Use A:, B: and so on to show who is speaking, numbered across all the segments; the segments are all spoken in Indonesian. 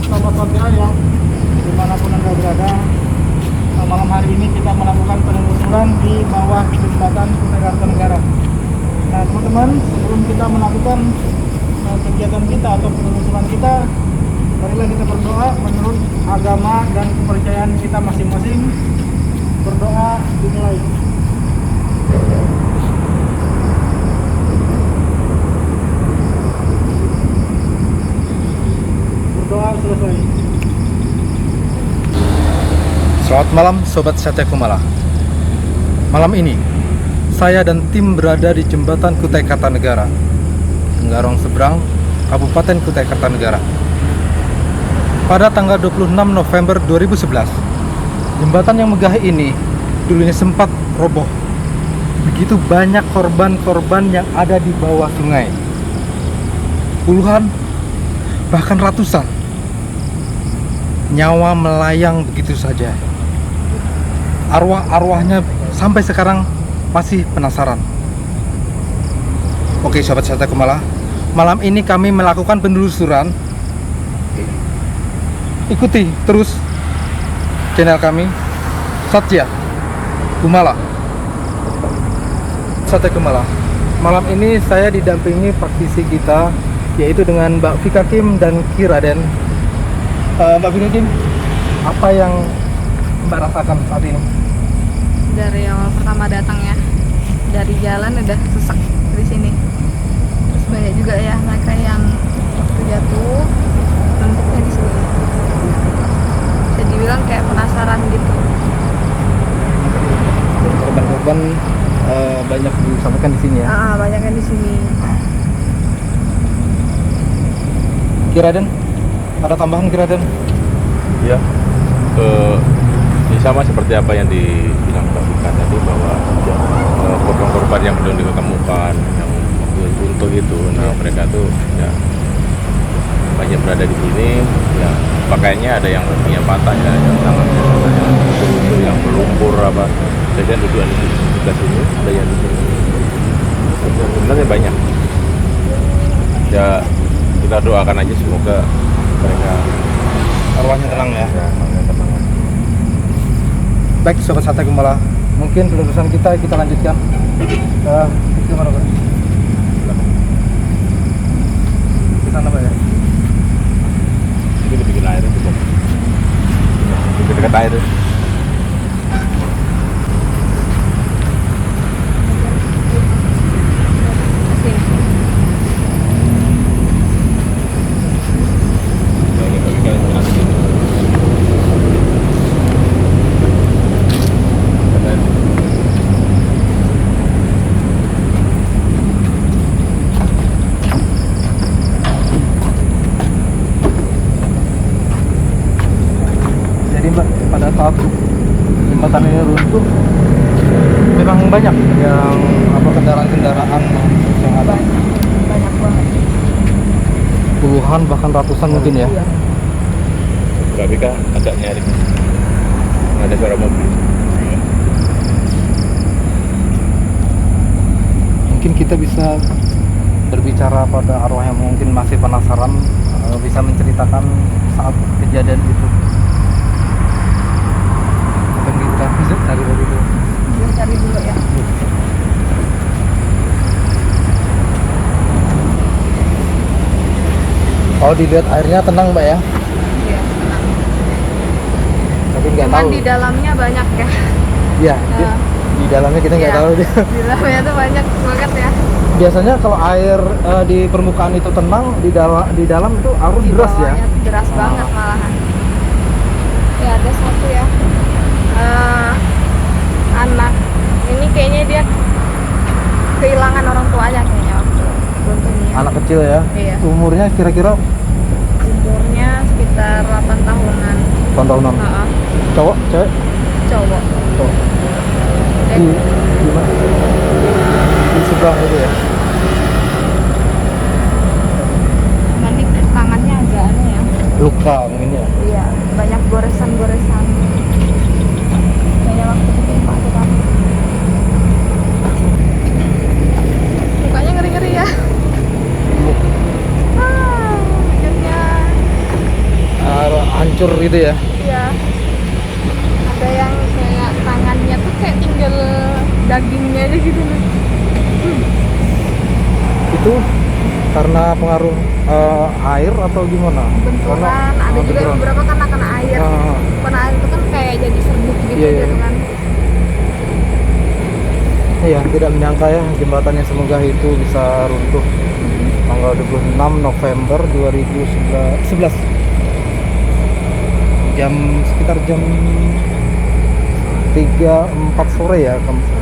A: Sobat Jaya, dimanapun Anda berada. Malam hari ini kita melakukan penelusuran di bawah jembatan Kutai Kartanegara. Nah teman-teman, sebelum kita melakukan kegiatan kita atau penelusuran kita, marilah kita berdoa menurut agama dan kepercayaan kita masing-masing. Berdoa dimulai. Berdoa selesai.
B: Selamat malam Sobat Satya Kumala. Malam ini saya dan tim berada di jembatan Kutai Kartanegara, Tenggarong Seberang, Kabupaten Kutai Kartanegara. Pada tanggal 26 November 2011, jembatan yang megah ini dulunya sempat roboh. Begitu banyak korban-korban yang ada di bawah sungai. Puluhan, bahkan ratusan. Nyawa melayang begitu saja. Arwah-arwahnya sampai sekarang masih penasaran. Oke Sobat Satya Kumala, malam ini kami melakukan penelusuran. Ikuti terus channel kami Satya Kumala. Satya Kumala. Malam ini saya didampingi praktisi kita, yaitu dengan Mbak Vika Kim dan Ki Raden. Mbak Vika Kim, apa yang Mbak rasakan saat ini?
C: Dari awal pertama datang ya, dari jalan udah sesak di sini. Terus banyak juga ya mereka yang waktu jatuh bentuknya di sini. Bisa dibilang kayak penasaran gitu.
B: Korban-korban banyak disampaikan di sini ya.
C: Banyak yang di sini.
B: Ki Raden, ada tambahan Ki Raden?
D: Ya, ini sama seperti apa yang dibilang Mbak Vika tadi, bahwa korban-korban yang belum ditemukan, yang untuk itu, nah mereka tuh ya banyak berada di sini. Ya pakaiannya ada yang kakinya patah ya, yang tangannya patah, yang melumpur apa. Saya duduk di sebelah sini, ada yang di sini. Sebenarnya banyak. Ya kita doakan aja semoga mereka
B: Arwahnya tenang ya.
D: arwahnya tenang.
B: Baik Sobat Satya Kumala, mungkin penelusuran kita lanjutkan. Ke mana Pak? Ke sana Pak ya?
D: Ini bikin air itu, dekat air.
B: Jadi Mbak, pada saat jembatan ini runtuh, memang banyak yang kendaraan-kendaraan yang ada.
C: Banyak banget.
B: Puluhan bahkan ratusan mungkin ya.
C: Iya.
D: Mbak Vika agak nyari, ada suara mobil.
B: Mungkin kita bisa berbicara pada arwah yang mungkin masih penasaran, bisa menceritakan saat kejadian itu. Mungkin kita bisa cari begitu.
C: Gue cari dulu ya.
B: Oh, dilihat airnya tenang Mbak ya,
C: Iya, tenang.
B: tapi nggak
C: Cuman
B: tahu.
C: di dalamnya banyak ya.
B: Iya, di dalamnya kita nggak
C: Iya.
B: tahu dia.
C: Di dalamnya tuh banyak banget ya.
B: Biasanya kalau air di permukaan itu tenang, di dalam itu arus
C: Di
B: deras ya.
C: bawahnya tuh deras banget malahan. Ya ada satu ya, anak ini kayaknya dia kehilangan orang tuanya kayaknya waktu beruntungnya.
B: Anak kecil ya.
C: Iya.
B: Umurnya kira-kira
C: Umurnya sekitar 8 tahunan.
B: tahunan. Cowok, cewek?
C: Cowok.
B: Cowok.
C: Dan
B: Di mana? Di sebelah itu ya.
C: nanti tangannya agak aneh ya.
B: Luka mungkin ya.
C: Iya, banyak goresan-goresan. Kayak waktu ketimpa tuh kan. Mukanya ngeri-ngeri ya. Akhirnya
B: hancur gitu ya.
C: Iya. Ada yang kayak tangannya tuh kayak tinggal dagingnya aja gitu loh.
B: Itu karena pengaruh air atau gimana?
C: Benturan, ada juga
B: benturan.
C: beberapa karena kena air.
B: Ah.
C: Kena air itu kan kayak jadi serbuk gitu
B: Iya, iya.
C: gitu kan.
B: Iya, tidak menyangka ya jembatan yang semoga itu bisa runtuh tanggal 26 November 2011. Sekitar jam 3-4 sore ya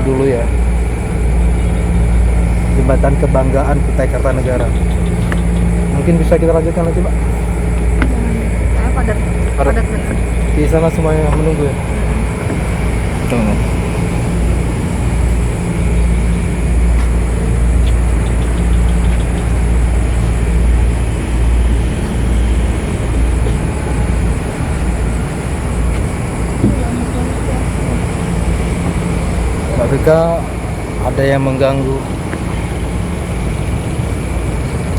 B: dulu ya. Jembatan kebanggaan Kutai Kartanegara. Mungkin bisa kita lanjutkan lagi, Pak.
C: Kayak padat
B: Padat.
C: bener.
B: Di sana semuanya menunggu ya. Tunggu. Mbak Vika, ada yang mengganggu.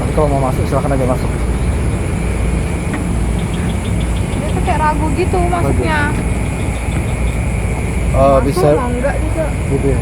B: Tapi kalau mau masuk silakan aja masuk.
C: Dia tuh kayak ragu gitu masuknya.
B: Oh,
C: Masuk,
B: bisa
C: mau enggak juga.
B: gitu ya.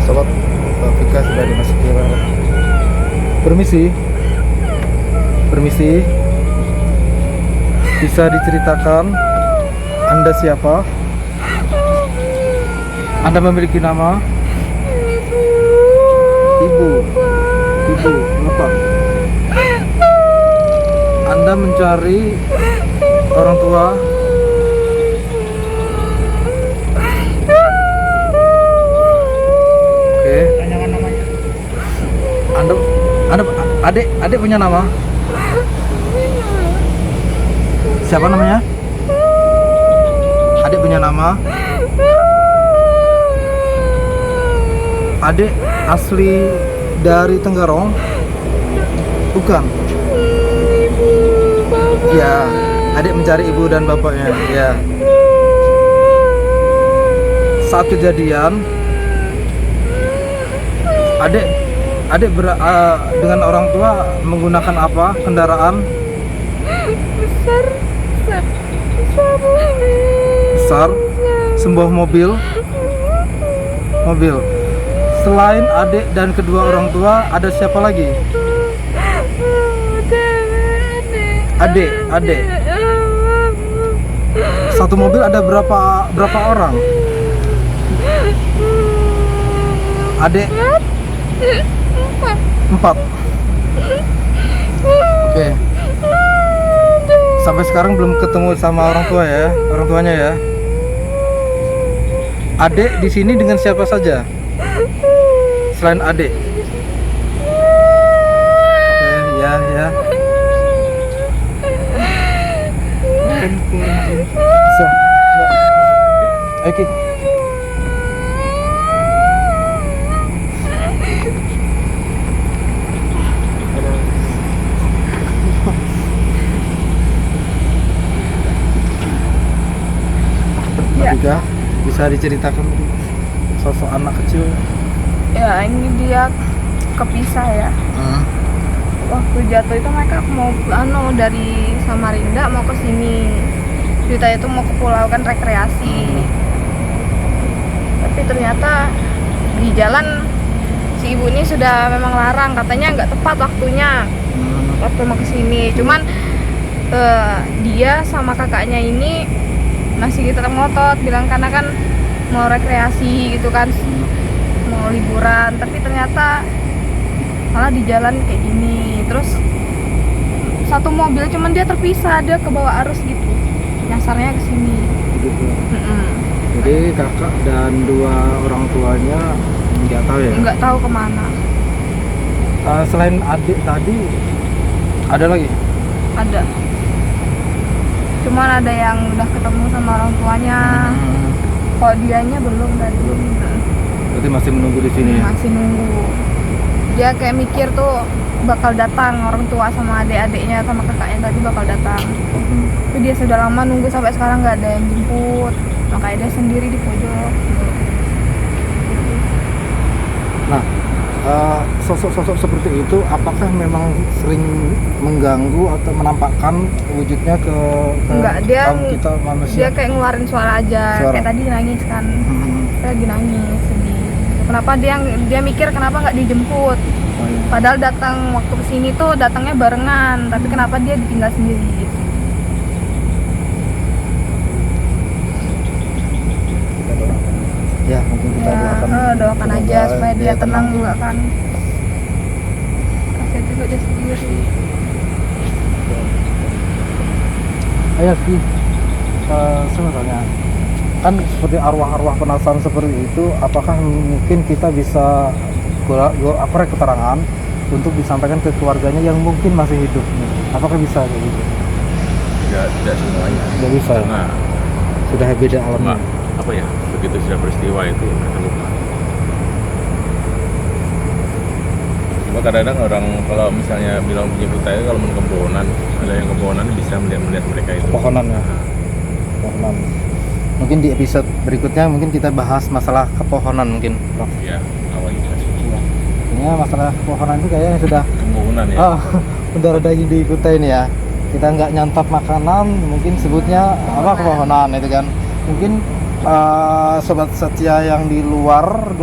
B: Sobat, Mbak Vika sudah dimasuki area. Permisi. Permisi. Bisa diceritakan Anda siapa? Anda memiliki nama? Ibu. Ibu, apa? Anda mencari orang tua? Oke.
A: Tanyakan namanya.
B: Anda adik punya nama? Siapa namanya? Adik punya nama? Adik asli dari Tenggarong? Bukan. Ya, adik mencari ibu dan bapaknya. Ya. Saat kejadian, adik dengan orang tua menggunakan apa kendaraan? Besar, sebuah mobil. Selain adik dan kedua orang tua, ada siapa lagi? Adik. Satu mobil ada berapa orang? Adik? 4. Oke. Sampai sekarang belum ketemu sama orang tuanya ya. Adik di sini dengan siapa saja? Selain adik. Oke, ya. So, oke. Juga bisa diceritakan sosok anak kecil?
C: Ya ini dia kepisah ya. Waktu jatuh itu mereka mau dari Samarinda mau ke sini. Ceritanya itu mau ke pulau kan rekreasi. Tapi ternyata di jalan si ibu ini sudah memang larang, katanya nggak tepat waktunya waktu mau ke sini. Cuman dia sama kakaknya ini masih tetap ngotot bilang karena kan mau rekreasi gitu kan, mau liburan, tapi ternyata malah di jalan kayak gini. Terus satu mobil, cuman dia terpisah, dia ke bawah arus gitu. Nyasarnya ke sini.
B: Gitu.
C: Mm-mm.
B: Jadi kakak dan dua orang tuanya nggak tahu ya?
C: Nggak tahu kemana.
B: Selain adik tadi, ada lagi?
C: Ada. Cuman ada yang udah ketemu sama orang tuanya. Kok dianya belum tadi.
B: Berarti masih menunggu di sini ya?
C: Masih nunggu. Dia kayak mikir tuh bakal datang orang tua sama adik-adiknya sama kakaknya tadi bakal datang. Tapi dia sudah lama nunggu sampai sekarang nggak ada yang jemput. Makanya dia sendiri di pojok.
B: Nah, sosok-sosok seperti itu apakah memang sering mengganggu atau menampakkan wujudnya ke
C: Enggak, dia
B: kaum kita manusia?
C: Dia kayak ngeluarin suara aja.
B: Suara.
C: Kayak tadi nangis kan. Dia lagi nangis sedih. Kenapa dia mikir kenapa nggak dijemput?
B: Oh, iya.
C: Padahal datang waktu kesini tuh datangnya barengan, tapi kenapa dia ditinggal sendiri gitu.
B: Kita doakan. Ya, mungkin kita doakan.
C: Doakan aja
B: Semoga
C: supaya dia tenang juga kan. Kasihan juga dia sendiri.
B: Ayo Ki, sebenarnya kan seperti arwah-arwah penasaran seperti itu, apakah mungkin kita bisa keterangan untuk disampaikan ke keluarganya yang mungkin masih hidup? Apakah bisa kayak gitu?
D: Tidak semuanya.
B: Nggak bisa.
D: Nah,
B: Sudah beda alamnya.
D: apa ya? Begitu sudah peristiwa itu mereka lupa. Cuma kadang-kadang orang kalau misalnya bilang punya kita itu kalau kebohonan, ada yang kebohonan bisa melihat mereka itu.
B: Pohonan ya. Pohonan. Mungkin di episode berikutnya mungkin kita bahas masalah kepohonan mungkin, Prof.
D: Ya, awalnya
B: Ini masalah kepohonan itu kayaknya sudah
D: kebohonan ya.
B: udah ada yang diikuti ini ya. Kita nggak nyantap makanan, mungkin sebutnya apa kepohonan itu kan. Mungkin sobat setia yang di luar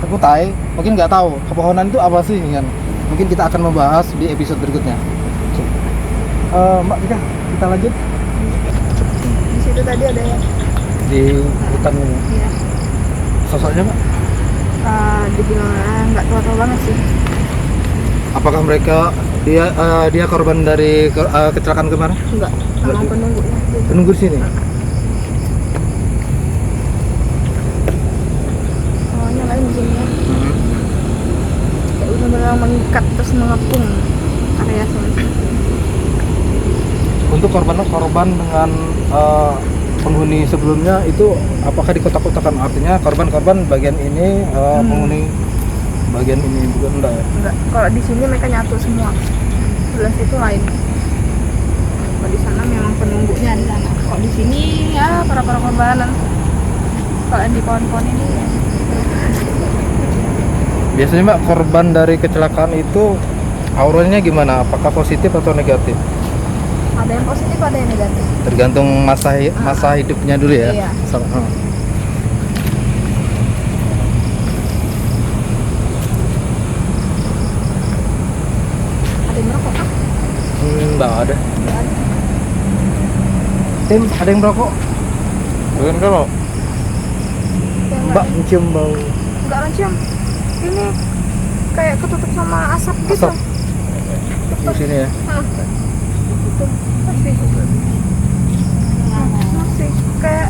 B: Kutai mungkin nggak tahu kepohonan itu apa sih kan. Mungkin kita akan membahas di episode berikutnya. Mbak Ika, kita lanjut
C: Di situ tadi ada yang
B: di hutan ini.
C: ya,
B: Sosoknya Mbak,
C: dibilang nggak tua-tua banget sih.
B: apakah mereka dia korban dari kecelakaan kemarin?
C: Enggak, memang penunggunya.
B: Penunggu di sini.
C: Soalnya lain begini ya. Kayak benar-benar mengikat terus mengepung area sana.
B: Untuk korban dengan penghuni sebelumnya itu apakah dikotak-kotakan, artinya korban bagian ini penghuni bagian ini bukan enggak ya?
C: Enggak, kalau di sini mereka nyatu semua. Sebelah situ lain. Kalau di sana memang penunggunya di sana. Kalau di sini ya para korbanan. Kalau di pohon-pohon ini ya.
B: Biasanya Mbak, korban dari kecelakaan itu auranya gimana? Apakah positif atau negatif?
C: Ada yang positif, ada yang negatif.
B: Tergantung masa hidupnya dulu ya.
C: Iya. Ada yang merokok kah?
B: Mbak ada.
C: Nggak ada.
B: Tim, ada yang merokok?
D: Bukan kalau
C: Yang
B: Mbak
C: lain.
B: mencium bau
C: Enggak mencium. Ini kayak ketutup sama asap gitu.
B: asap di sini ya.
C: Itu masih. Masih kayak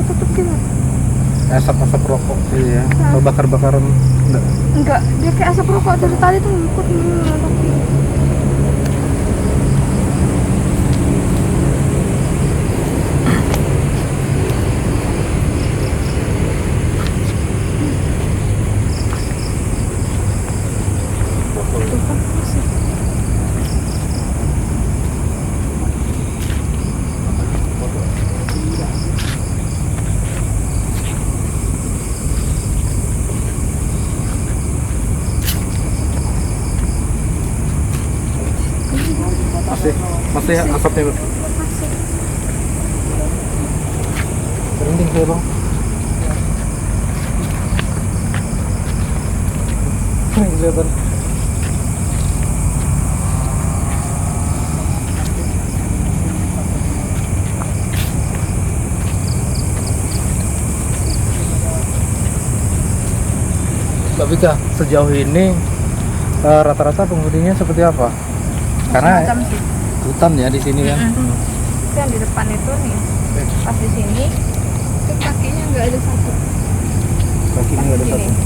C: ketutup gitu.
B: Asap rokok iya. Atau bakar-bakaran enggak.
C: Enggak, dia kayak asap rokok dari tadi tuh ngikut tapi
B: masih asapnya Mbak.
C: masih.
B: Merinding saya bang. Ini kelihatan. Mbak Bika, sejauh ini rata-rata penghuninya seperti apa? Karena
C: macam sih.
B: hutan ya di sini kan.
C: Mm-mm. Itu yang di depan itu nih, pas di sini itu kakinya nggak ada satu.
B: Kakinya nggak ada
C: Pas di
B: satu.
C: sini.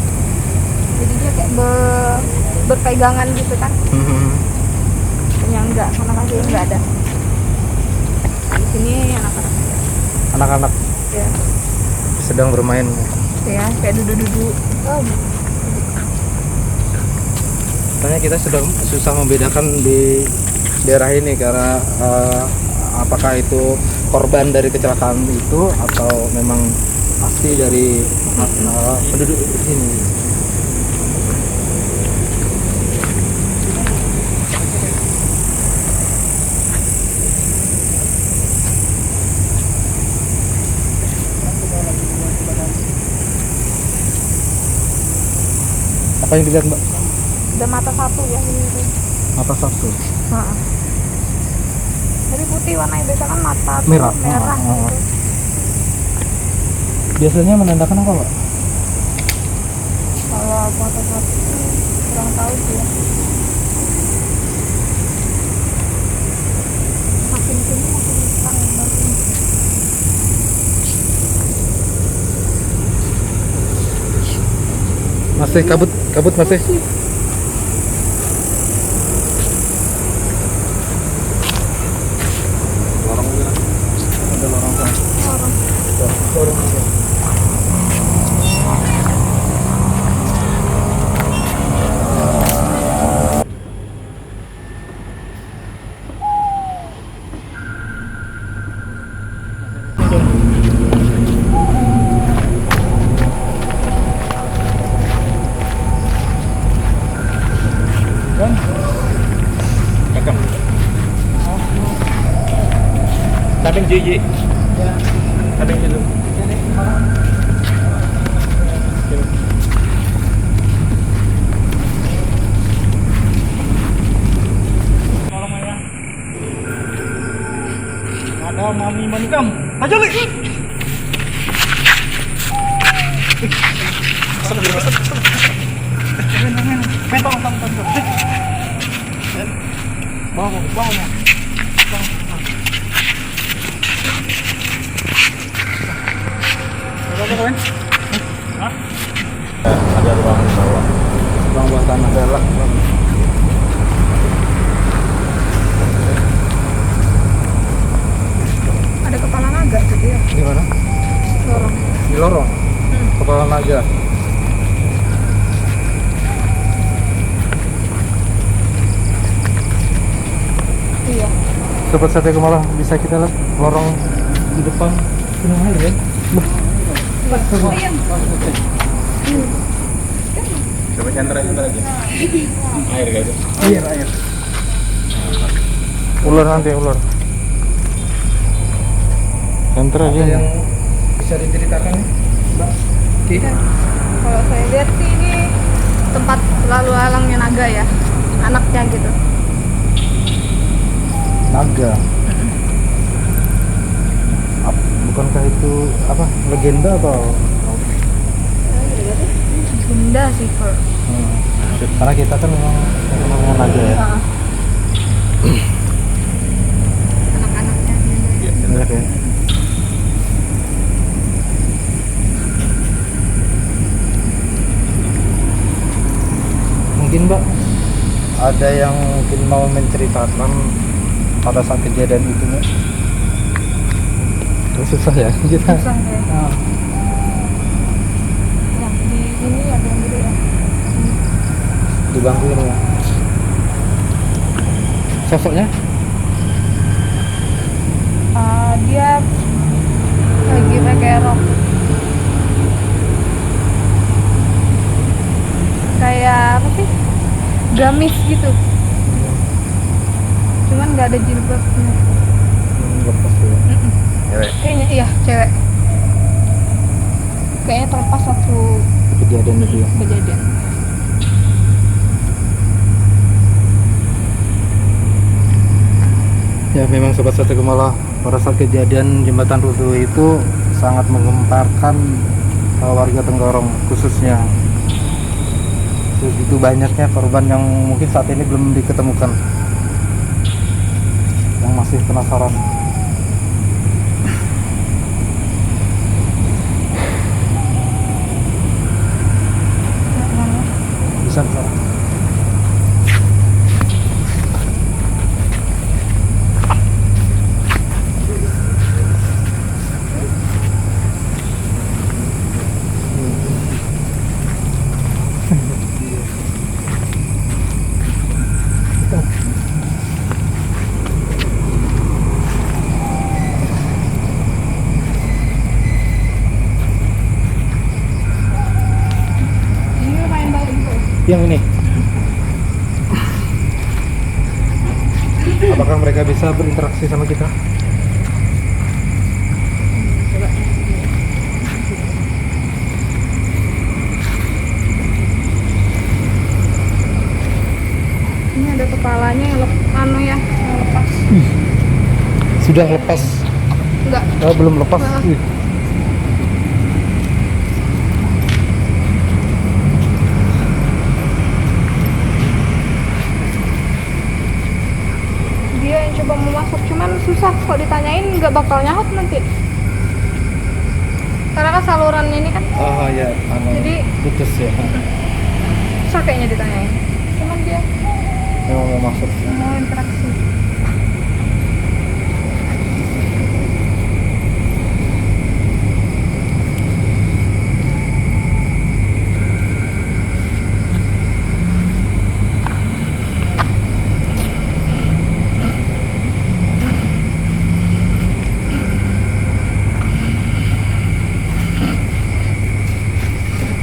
C: Jadi dia kayak berpegangan gitu kan. Yang enggak, karena kakinya nggak ada. Di sini anak-anak
B: Anak-anak
C: ya,
B: sedang bermain.
C: ya kayak duduk-duduk. Oh,
B: Soalnya kita sudah susah membedakan di daerah ini karena apakah itu korban dari kecelakaan itu atau memang asli dari penduduk di sini. Apa yang dilihat Mbak?
C: ada mata satu ya ini.
B: Mata satu.
C: Heeh. Jadi putih warnanya, biasa kan mata tuh
B: Merah.
C: merah
B: Heeh.
C: gitu.
B: Biasanya menandakan apa Mbak?
C: Kalau mata satu kurang tahu sih ya. Makin sini makin terang banget.
B: Masih kabut masih. Ada lorong sana. Lorong.
D: Kakak. Samping JJ. Samping situ.
A: Tolongnya. Ada mami manikam. Aja li. Bawahnya.
D: Ada ruang bawah.
B: Ruang buat tanah belak.
C: Ada kepala naga gitu ya,
B: Di mana?
C: lorong.
B: Di lorong. Kepala naga.
C: Iya.
B: Sobat Sate Kumala, bisa kita lihat lorong di depan penuh air ya?
D: Coba center lagi. Air kayak itu.
B: Air. Ular nanti ular. Center aja. Ada yang bisa diceritakan nih, Mbak? Ki?
C: Kalau saya lihat sih ini tempat lalu lalangnya naga ya, anaknya gitu.
B: Naga. Bukankah itu apa? Legenda atau?
C: Benda sih kalau.
B: Karena kita kan memang ngomongnya naga ya.
C: Anak-anaknya.
D: Iya,
B: Banyak ya. Mungkin Mbak ada yang mungkin mau menceritakan pada saat kejadian itu Mbak? Oh, susah ya kita.
C: Susah ya. Yang di sini ya, yang dulu ya.
B: Di bangku ini ya. Sosoknya?
C: Dia lagi pakai rok kayak apa sih, gamis gitu, cuman nggak ada jilbabnya.
B: Lepas ya.
D: Cewek.
C: Kayaknya iya cewek, kayaknya terlepas waktu
B: Kejadian itu ya.
C: kejadian.
B: Ya memang Sobat Sate Kumala, pada saat kejadian jembatan runtuh itu sangat menggemparkan warga Tenggorong khususnya. Begitu banyaknya korban yang mungkin saat ini belum diketemukan. masih penasaran. Bisa bisa.
C: Ini lumayan bau itu.
B: Yang ini. Apakah mereka bisa berinteraksi sama kita?
C: Coba. Ini ada kepalanya yang yang lepas.
B: Sudah lepas.
C: Enggak.
B: Belum lepas.
C: Nah.
B: Wih.
C: Dia yang coba mau masuk, cuman susah kok ditanyain, nggak bakal nyaut nanti. Karena kan saluran ini kan
B: Oh ya,
C: Jadi-
B: putus ya.
C: susah kayaknya ditanyain. Cuman dia
B: Memang mau masuk.
C: mau interaksi.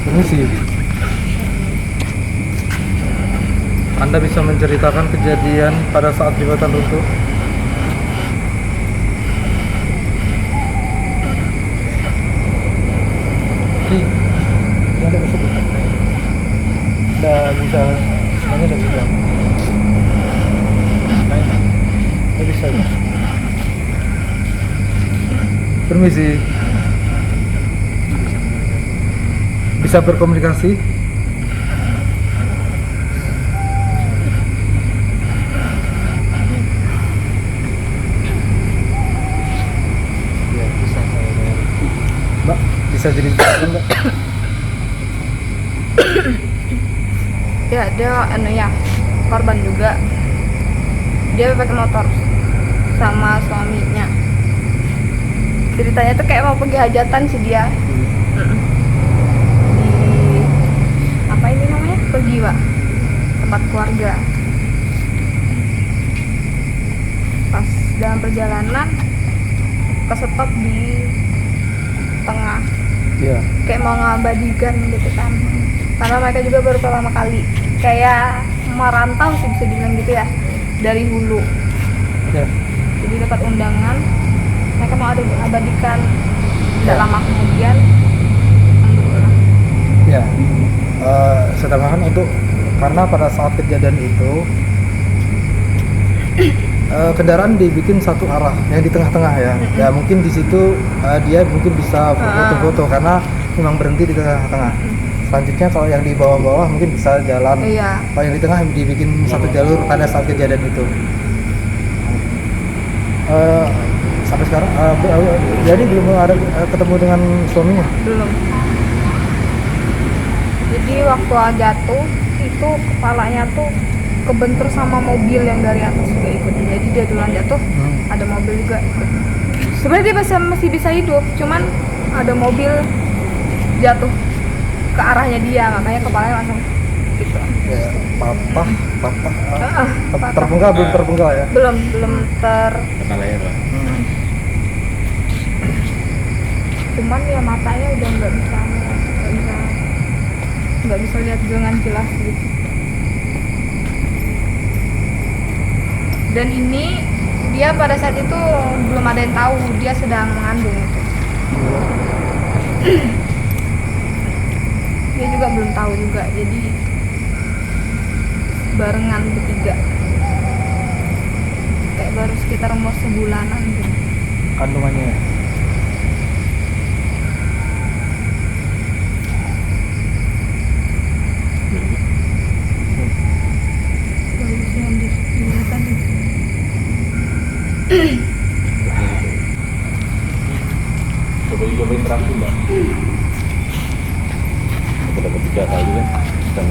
B: Permisi. Anda bisa menceritakan kejadian pada saat jembatan runtuh? Ini ada masuk. Udah bisa, semuanya udah bisa. Udah bisa. Permisi. Bisa berkomunikasi? Ya, bisa saya. Mbak, bisa jadi Mbak?
C: Ya dia ya korban juga. Dia pakai motor sama suaminya. Ceritanya tuh kayak mau pergi hajatan sih dia. Di apa ini namanya? Pergi, Pak. Tempat keluarga. Pas dalam perjalanan kesetop di tengah,
B: Iya.
C: kayak mau ngabadikan gitu kan, karena mereka juga baru pertama kali kayak merantau sih, bisa dibilang gitu ya, dari hulu.
B: Ya.
C: Jadi dapat undangan, mereka mau ada abadikan. Tidak
B: Ya.
C: lama kemudian alhamdulillah.
B: Ya. Saya tambahkan untuk karena pada saat kejadian itu kendaraan dibikin satu arah yang di tengah-tengah ya. Ya mungkin di situ dia mungkin bisa foto-foto karena memang berhenti di tengah-tengah. Selanjutnya kalau yang di bawah-bawah mungkin bisa jalan.
C: Iya.
B: Kalau yang di tengah dibikin satu jalur pada saat kejadian itu. Sampai sekarang jadi belum ada ketemu dengan suaminya.
C: Belum. Jadi waktu jatuh itu kepalanya tuh kebentur sama mobil yang dari atas juga ikut. Jadi dia duluan jatuh, ada mobil juga ikut. Sebenarnya dia masih bisa hidup, cuman ada mobil jatuh ke arahnya dia, makanya kepalanya langsung gitu.
B: Ya, patah.
C: Patah.
B: Terpenggal belum terpenggal ya?
C: Belum
D: Kata leher lah.
C: cuman ya matanya udah nggak bisa lihat dengan jelas gitu. Dan ini dia pada saat itu belum ada yang tahu dia sedang mengandung gitu. Dia juga belum tahu juga, jadi barengan bertiga, kayak baru sekitar umur sebulanan gitu.
B: Kandungannya.
C: Bagus yang dilihat tadi.
D: Coba cobain terang sih mbak. Aku dapat 3 kali kan. Dan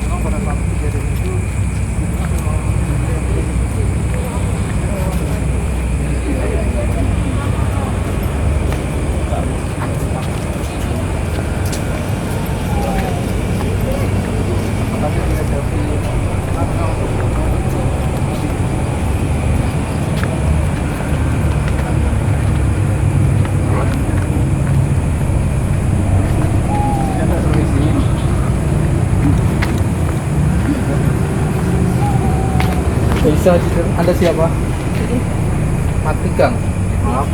A: Memang pada saat kejadian itu
B: Bisa, Anda siapa? Matikan. Maaf.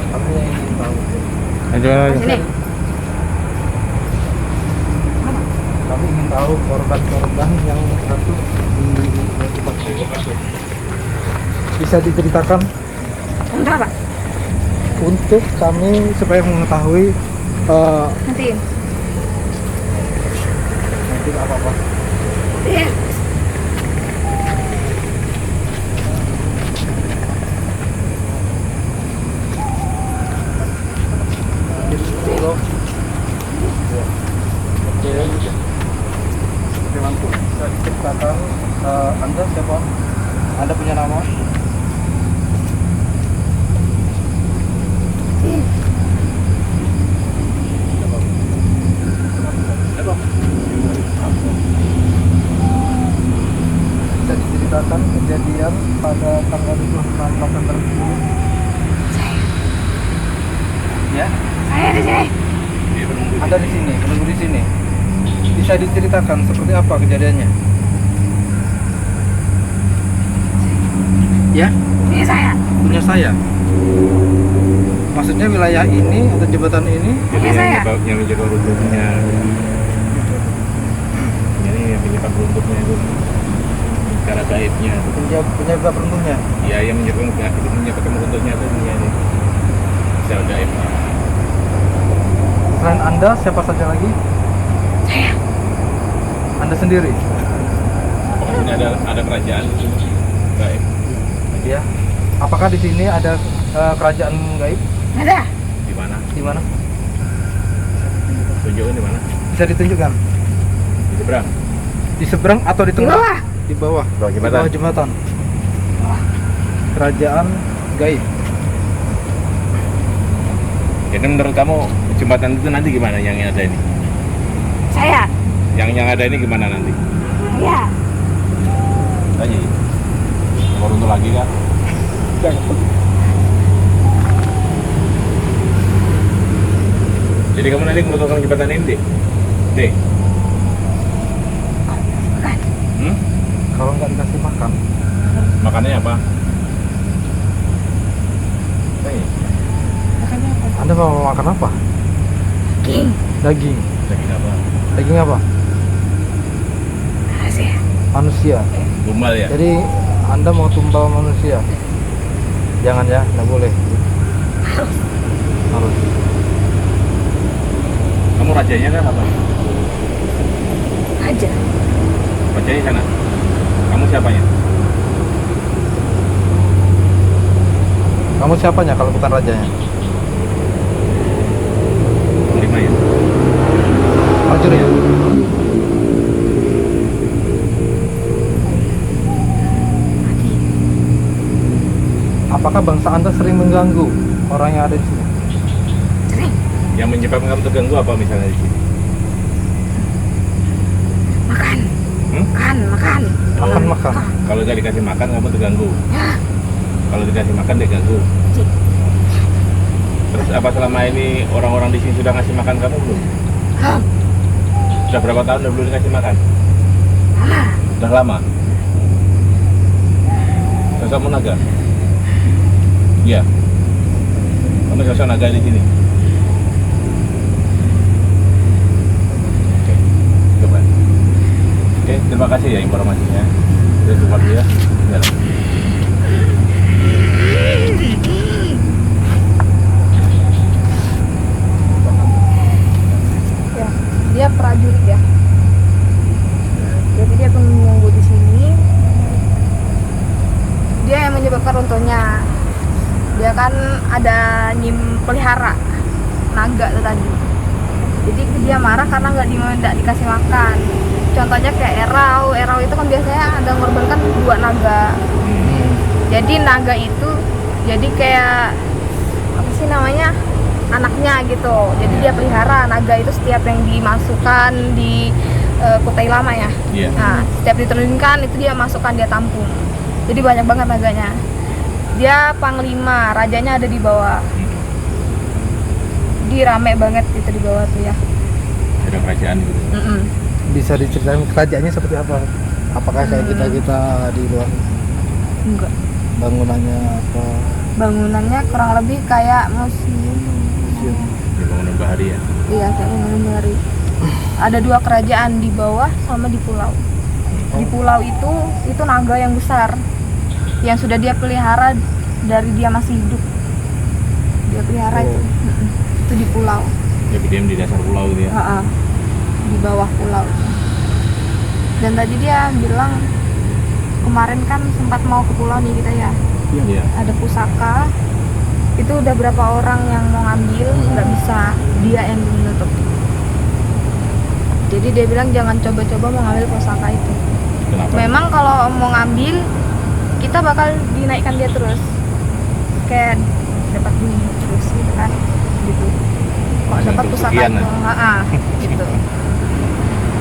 B: Kami yang ingin tahu.
C: Sini.
B: Kami ingin tahu korban-korban yang satu di tempat itu. Bisa diceritakan
C: Untuk apa?
B: untuk kami supaya mengetahui
C: Nantiin.
B: nanti apa-apa.
C: Iya.
B: Halo. Ya. Oke. Terima kasih. Bisa diceritakan Anda siapa? Anda punya nama? Bisa diceritakan kejadian pada tanggal 26 November ini? Ya?
C: Saya di sini.
B: Anda di sini, menunggu di sini. Bisa diceritakan seperti apa kejadiannya? Ya,
C: Ini saya.
B: punya saya. Maksudnya wilayah ini atau jembatan ini?
C: Ini saya.
D: yang menjaga runtuhnya. Ini yang penyebab runtuhnya itu. Cara gaibnya.
B: Penyebab runtuhnya.
D: Ya, yang menyebabkan runtuhnya itu ini. Secara gaib.
B: Selain Anda, siapa saja lagi?
C: Saya.
B: Anda sendiri?
D: Ini ada kerajaan gaib.
B: Ya. Apakah di sini ada kerajaan gaib?
C: Ada.
D: Di mana?
B: Di mana?
D: Tunjukin di mana?
B: Bisa ditunjukkan?
D: Di seberang.
B: Di seberang atau di
C: Di
B: tengah?
C: bawah.
B: Di bawah.
D: Bawah
B: Di
D: jembatan.
B: bawah jembatan. Kerajaan gaib.
D: Jadi menurut kamu jembatan itu nanti gimana yang ada ini?
C: Saya.
D: Yang ada ini gimana nanti?
C: Iya.
D: Tanya. Mau runtuh lagi kan? Jadi kamu nanti membutuhkan jembatan ini, Dek? Dek?
C: Bukan.
D: Hmm?
B: Kalau nggak dikasih makan,
D: Makannya apa? Tanya.
C: Makanya apa?
B: Anda mau makan apa?
C: King.
B: Daging.
D: Daging apa?
B: Daging apa?
C: Rahasia.
B: Manusia.
D: Gumbal ya?
B: Jadi Anda mau tumbal manusia? Jangan ya, nggak boleh. Harus.
D: Kamu rajanya kan apa?
C: Aja.
D: Rajanya sana. Kamu siapanya?
B: Kamu siapanya kalau bukan rajanya?
D: Panglima ya?
B: Prajurit.
C: Mati.
B: Apakah bangsa Anda sering mengganggu orang yang ada di sini?
C: Sering.
D: Yang menyebabkan kamu terganggu apa misalnya di sini?
C: Makan.
D: Hmm?
C: Makan.
B: Makan.
D: Kalau nggak dikasih makan kamu terganggu.
C: Ya.
D: Kalau dikasih makan dia ganggu.
C: Cik.
D: Terus apa selama ini orang-orang di sini sudah ngasih makan kamu belum?
C: Belum.
D: Sudah berapa tahun udah belum dikasih makan?
C: Lama.
D: Sudah lama. Sosok naga? Iya. Kamu sosok naga di sini. Oke, coba. Oke, terima kasih ya informasinya. Saya keluar dulu ya. Dalam.
C: menyebabkan runtuhnya. Dia kan ada pelihara naga tuh tadi. Jadi dia marah karena nggak dikasih makan. Contohnya kayak erau itu kan biasanya ada mengorbankan 2 naga. Jadi naga itu jadi kayak apa sih namanya, anaknya gitu. Jadi dia pelihara naga itu setiap yang dimasukkan di Kutai Lama ya.
D: Iya.
C: Nah, setiap diturunkan itu dia masukkan, dia tampung. Jadi banyak banget naganya. Dia panglima, rajanya ada di bawah. Di rame banget itu di bawah tuh ya.
D: Ada kerajaan gitu.
B: Bisa diceritain kerajaannya seperti apa? Apakah kayak kita di luar?
C: Enggak.
B: Bangunannya apa?
C: Bangunannya kurang lebih kayak museum.
D: Di bangunan bahari ya.
C: Iya, kayak bangunan bahari. Ada 2 kerajaan di bawah sama di pulau. Di pulau itu naga yang besar, yang sudah dia pelihara dari dia masih hidup. Dia pelihara itu. Itu di pulau.
D: Jadi diam di dasar pulau gitu ya.
C: Ha-ha. Di bawah pulau. Dan tadi dia bilang kemarin kan sempat mau ke pulau nih kita ya.
D: Iya.
C: Ada pusaka. Itu udah berapa orang yang mau ngambil, nggak bisa, dia yang menutup. Jadi dia bilang jangan coba-coba mau ngambil pusaka itu.
D: Kenapa?
C: Memang kalau mau ngambil, kita bakal dinaikkan dia terus, kayak dapat duit terus gitu kan, gitu. Kalau dapat
D: Untuk
C: pusaka
D: sekian,
C: itu, gitu.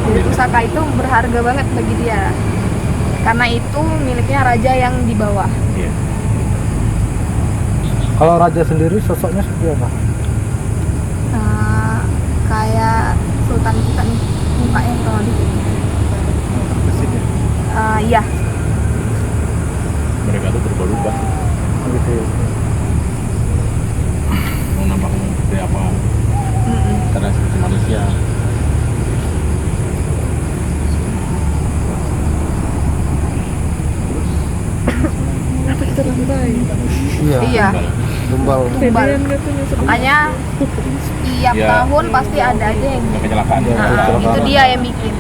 C: Jadi pusaka itu berharga banget bagi dia, karena itu miliknya raja yang di bawah.
D: Iya.
B: Kalau raja sendiri sosoknya seperti apa?
C: Kayak sultan kita nih, mukanya kalau di iya.
D: Mereka tuh berubah-ubah.
B: Gitu ya.
D: Mau nampaknya seperti apa?
C: Mm-mm.
D: Karena seperti manusia.
C: Iya.
B: Tumbal.
C: Tumbal. Makanya setiap
D: Ya.
C: tahun pasti ada aja yang
D: Yang kecelakaan.
B: Iya. Kecelakaan.
C: itu dia yang bikin.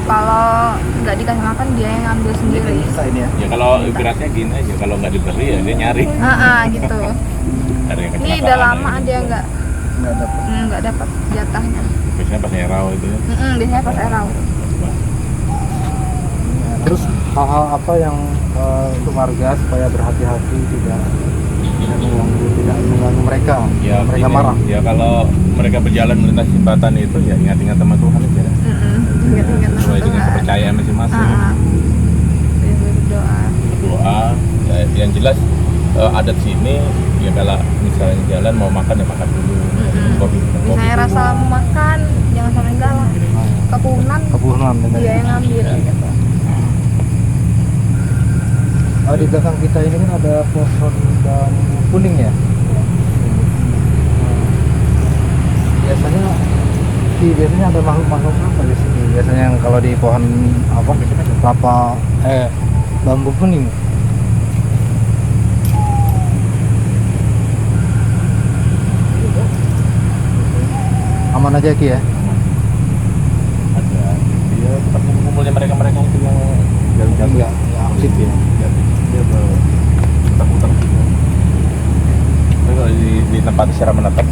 C: Kalau nggak dikasih makan dia yang ngambil sendiri.
B: Ini ya.
D: Ya kalau ibaratnya gini aja, kalau nggak diberi ya dia nyari.
C: Gitu.
D: Ada yang
C: Ini
D: kecelakaan.
C: udah lama dia
B: Nggak dapat.
C: nggak dapat jatahnya.
D: Biasanya pas erau itu ya.
C: Biasanya pas erau.
B: Terus hal-hal apa yang untuk warga supaya berhati-hati tidak mengganggu mereka,
D: Ya,
B: mereka
D: gini,
B: marah.
D: ya kalau mereka berjalan melintas jembatan itu ya ingat-ingat sama Tuhan aja.
C: Ingat-ingat nama
D: Sesuai dengan
C: Tuhan.
D: kepercayaan masing-masing.
C: Dia berdoa.
D: Berdoa. Ya, yang jelas adat sini ya kalau misalnya jalan mau makan ya makan dulu. Kopi
C: Misalnya
D: dulu.
C: rasa mau makan, jangan sampai enggak lah. Kepunan dia yang ngambil gitu.
B: Di belakang kita ini kan ada pohon bambu kuning ya. Biasanya ada makhluk-makhluk apa di sini? Biasanya yang kalau di pohon apa? Kelapa bambu kuning. Aman aja Ki ya.
D: Ada dia tempat kumpulnya mereka itu yang jalan-jalan.
B: Enggak aktif ya.
D: Dia berputar-putar gitu. Tapi kalau di tempat secara menetap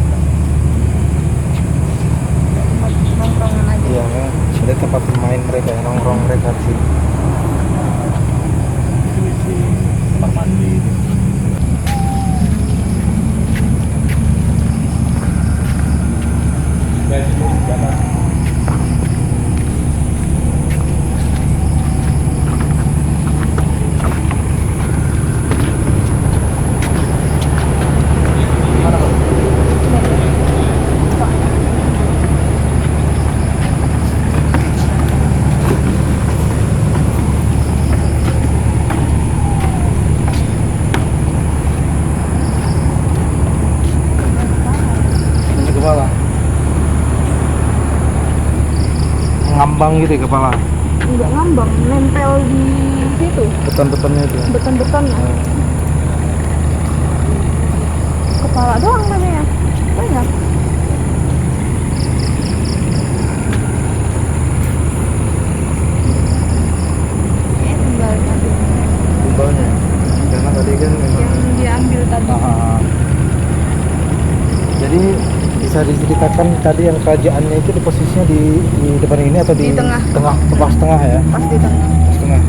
C: Nongkrongan aja.
B: Iya, ada tempat bermain mereka, nongkrong mereka di sini.
D: di WC, kamar mandi. Dari situ jalan.
B: Ini kepala. Ngambang gitu ya kepala.
C: Enggak ngambang, nempel di situ,
B: Beton-betonnya itu.
C: beton-betonnya. Kepala doang namanya. Banyak. Tinggal
B: Tumbalnya. kan memang.
C: yang diambil tadi.
B: Jadi bisa diceritakan tadi yang kerajaannya itu di posisinya di depan ini atau di
C: Di tengah.
B: pas tengah ya?
C: Pas di tengah.
B: Pas tengah.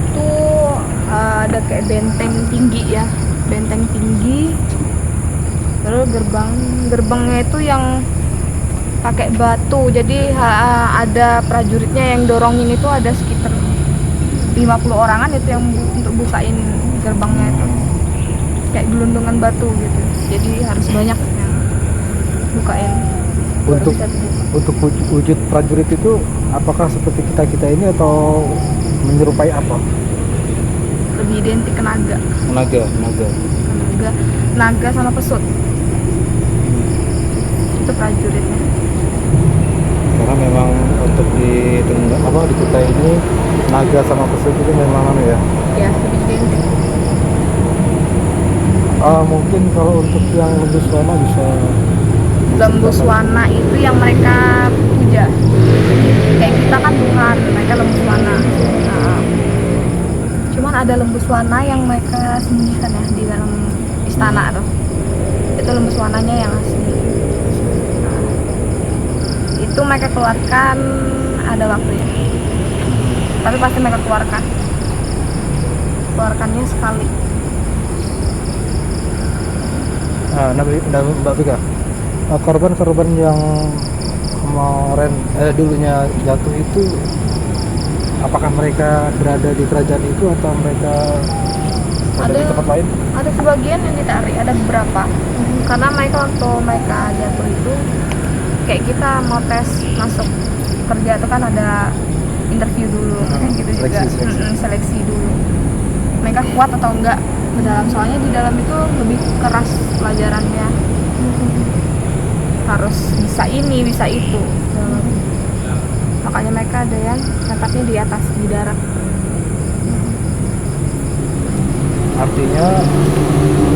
C: Itu ada kayak benteng tinggi ya, benteng tinggi. Terus gerbangnya itu yang pakai batu, jadi ada prajuritnya yang dorongin, itu ada sekitar 50 orangan itu yang untuk bukain gerbangnya itu, kayak gelundungan batu gitu, jadi harus banyak yang bukain baru
B: Untuk
C: bisa dibuka.
B: untuk wujud prajurit itu apakah seperti kita ini atau menyerupai apa?
C: Lebih identik ke naga, naga sama pesut, itu prajuritnya.
B: Karena memang untuk di kota ini naga sama pesut itu memang ya.
C: Ya, lebih identik.
B: Mungkin kalau untuk yang lembus warna bisa
C: Lembus warna itu yang mereka puja, kayak kita kan Tuhan, mereka lembus warna. Nah, cuman ada lembus warna yang mereka sembunyikan ya di dalam istana tuh, itu lembus warnanya yang asli. Nah, itu mereka keluarkan ada waktunya, tapi pasti mereka keluarkannya sekali.
B: Mbak Vika, korban-korban yang kemarin dulunya jatuh itu apakah mereka berada di kerajaan itu atau mereka ada di tempat lain?
C: Ada sebagian yang ditarik, ada beberapa. Karena mereka waktu mereka jatuh itu kayak kita mau tes masuk kerja itu kan ada interview dulu, kayak gitu juga. Seleksi dulu. Mereka kuat atau enggak ke dalam, soalnya di dalam itu lebih keras pelajarannya. Harus bisa ini, bisa itu. Makanya mereka ada yang tempatnya di atas, di darat.
B: Artinya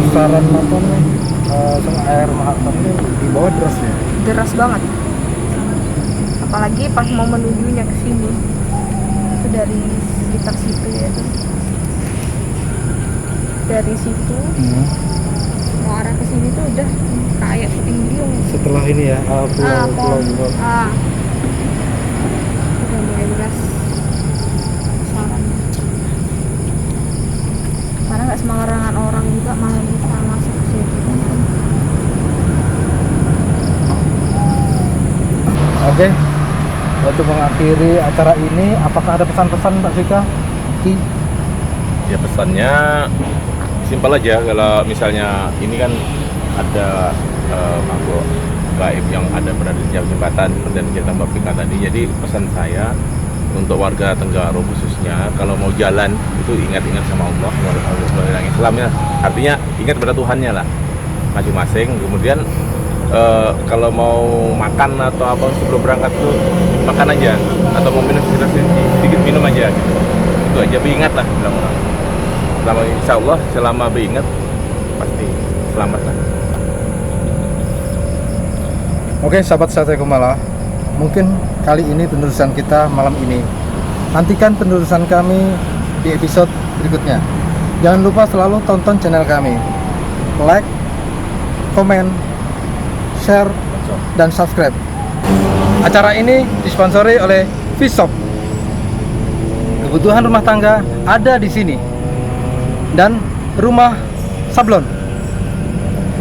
B: pusaran sama air Mahatamnya di bawah deras ya?
C: Deras banget, apalagi pas mau menujunya ke sini, itu dari sekitar situ ya tuh, dari situ mau arah ke sini tuh udah kayak puting beliung.
B: Setelah ini ya pulau
C: Udah mulai deras pusarannya, karena nggak sembarangan orang juga malah bisa masuk ke situ.
B: Oke, untuk mengakhiri acara ini, apakah ada pesan-pesan Mbak Vika?
D: Ya pesannya simpel aja. Kalau misalnya ini kan ada makhluk gaib yang ada berada di jembatan dan kita Mbak Vika tadi. Jadi pesan saya untuk warga Tenggaro khususnya, kalau mau jalan itu ingat-ingat sama Allah, Allah Islamnya, artinya ingat pada Tuhannya lah masing-masing. Kemudian kalau mau makan atau apa sebelum berangkat tuh makan aja, atau mau minum sedikit minum aja gitu. Itu aja, beringat lah bilang orang. Selama insya Allah selama beringat pasti selamat lah.
B: Oke, sahabat Sate Kumala, mungkin kali ini penerusan kita malam ini. Nantikan penerusan kami di episode berikutnya. Jangan lupa selalu tonton channel kami, like, komen, share, dan subscribe. Acara ini disponsori oleh Fishshop. Kebutuhan rumah tangga ada di sini, dan rumah sablon,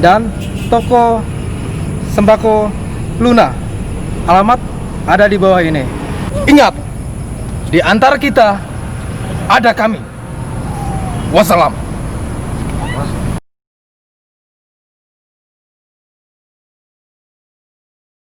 B: dan toko sembako Luna. Alamat ada di bawah ini. Ingat, di antara kita ada kami. Wassalam.